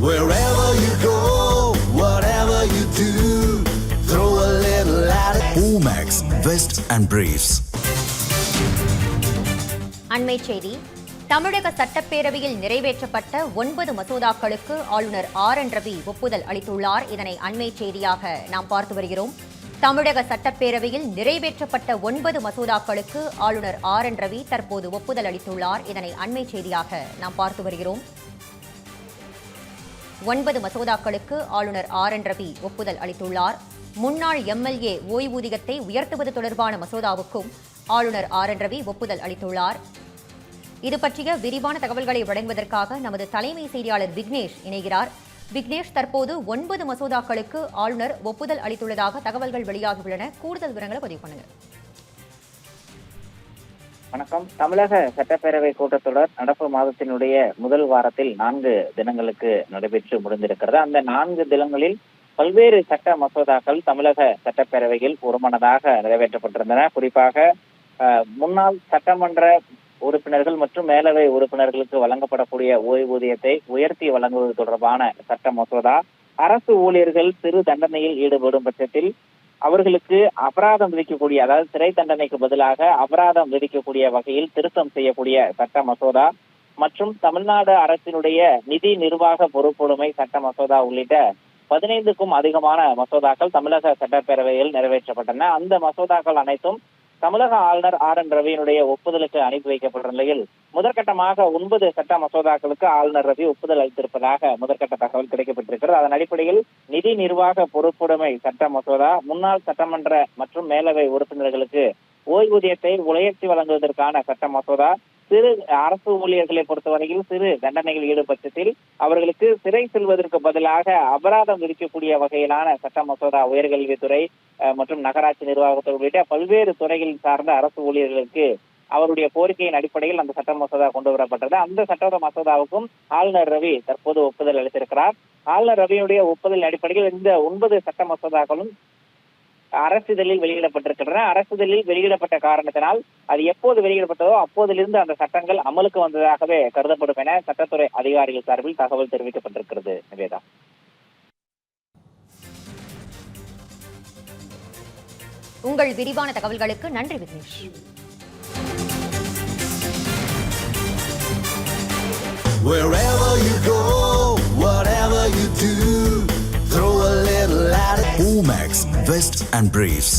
Wherever you go, whatever you do, throw a little at it. Omax, Vest and Briefs. அண்மை செய்தி. தமிழக சட்டப்பேரவையில் நிறைவேற்றப்பட்ட 9 மசோதாக்களுக்கு ஆளுநர் ஆர்.என். ரவி ஒப்புதல் அளித்துள்ளார். இதனை அண்மை செய்தியாக நாம் பார்த்து வருகிறோம். தமிழக சட்டப்பேரவையில் நிறைவேற்றப்பட்ட 9 மசோதாக்களுக்கு ஆளுநர் ஆர்.என். ரவி தற்போது ஒப்புதல் அளித்துள்ளார். இதனை அண்மை செய்தியாக நாம் பார்த்து வருகிறோம். 9 மசோதாக்களுக்கு ஆளுநர் ஆர்.என். ரவி ஒப்புதல் அளித்துள்ளார். முன்னாள் எம்எல்ஏ ஓய்வூதியத்தை உயர்த்துவது தொடர்பான மசோதாவுக்கும் ஆளுநர் ஆர்.என். ரவி ஒப்புதல் அளித்துள்ளார். இது பற்றிய விரிவான தகவல்களை வழங்குவதற்காக நமது தலைமை செய்தியாளர் விக்னேஷ் இணைகிறார். விக்னேஷ், தற்போது 9 மசோதாக்களுக்கு ஆளுநர் ஒப்புதல் அளித்துள்ளதாக தகவல்கள் வெளியாகியுள்ளன. கூடுதல் விவரங்களை பதிவு பண்ணுங்க. வணக்கம். தமிழக சட்டப்பேரவை கூட்டத்தொடர் நடப்பு மாதத்தினுடைய முதல் வாரத்தில் 4 தினங்களுக்கு நடைபெற்று முடிந்திருக்கிறது. அந்த 4 தினங்களில் பல்வேறு சட்ட மசோதாக்கள் தமிழக சட்டப்பேரவையில் ஒருமனதாக நிறைவேற்றப்பட்டிருந்தன. குறிப்பாக முன்னாள் சட்டமன்ற உறுப்பினர்கள் மற்றும் மேலவை உறுப்பினர்களுக்கு வழங்கப்படக்கூடிய ஓய்வூதியத்தை உயர்த்தி வழங்குவது தொடர்பான சட்ட மசோதா, அரசு ஊழியர்கள் சிறு தண்டனையில் ஈடுபடும் பட்சத்தில் அவர்களுக்கு அபராதம் விதிக்கக்கூடிய, அதாவது சிறை தண்டனைக்கு பதிலாக அபராதம் விதிக்கக்கூடிய வகையில் திருத்தம் செய்யக்கூடிய சட்ட மசோதா மற்றும் தமிழ்நாடு அரசினுடைய நிதி நிர்வாக பொறுப்புடைமை சட்ட மசோதா உள்ளிட்ட 15க்கும் அதிகமான மசோதாக்கள் தமிழக சட்டப்பேரவையில் நிறைவேற்றப்பட்டன. அந்த மசோதாக்கள் அனைத்தும் தமிழக ஆளுநர் ஆர்.என். ரவியினுடைய ஒப்புதலுக்கு அனுப்பி வைக்கப்பட்ட நிலையில் முதற்கட்டமாக 9 சட்ட மசோதாக்களுக்கு ஆளுநர் ரவி ஒப்புதல் அளித்திருப்பதாக முதற்கட்ட தகவல் கிடைக்கப்பட்டிருக்கிறது. அதன் அடிப்படையில் நிதி நிர்வாக பொறுப்புடைமை சட்ட மசோதா, முன்னாள் சட்டமன்ற மற்றும் மேலவை உறுப்பினர்களுக்கு ஓய்வூதியத்தை உயர்த்தி வழங்குவதற்கான சட்ட மசோதா, சிறு அரசு ஊழியர்களை பொறுத்தவரையில் சிறு தண்டனைகள் ஈடுபட்சத்தில் அவர்களுக்கு சிறை செல்வதற்கு பதிலாக அபராதம் விதிக்கக்கூடிய வகையிலான சட்ட மசோதா, உயர்கல்வித்துறை மற்றும் நகராட்சி நிர்வாகத்துறை உள்ளிட்ட பல்வேறு துறைகளில் சார்ந்த அரசு ஊழியர்களுக்கு அவருடைய கோரிக்கையின் அடிப்படையில் அந்த சட்ட மசோதா கொண்டு வரப்பட்டது. அந்த சட்ட மசோதாவுக்கும் ஆளுநர் ரவி தற்போது ஒப்புதல் அளித்திருக்கிறார். ஆளுநர் ரவியுடைய ஒப்புதல் அடிப்படையில் இந்த 9 சட்ட மசோதாக்களும் அரசிதழில் வெளியிடப்பட்டிருக்கின்றன. அரசிதழில் வெளியிடப்பட்ட காரணத்தினால் அது எப்போது வெளியிடப்பட்டதோ அப்போதிலிருந்து அந்த சட்டங்கள் அமலுக்கு வந்ததாகவே கருதப்படும் என சட்டத்துறை அதிகாரிகள் சார்பில் தகவல் தெரிவிக்கப்பட்டிருக்கிறது. நிவேதா, உங்கள் விரிவான தகவல்களுக்கு நன்றி Vignesh. Wherever you go, whatever you do, throw a little at it. Omax, Vest and Briefs.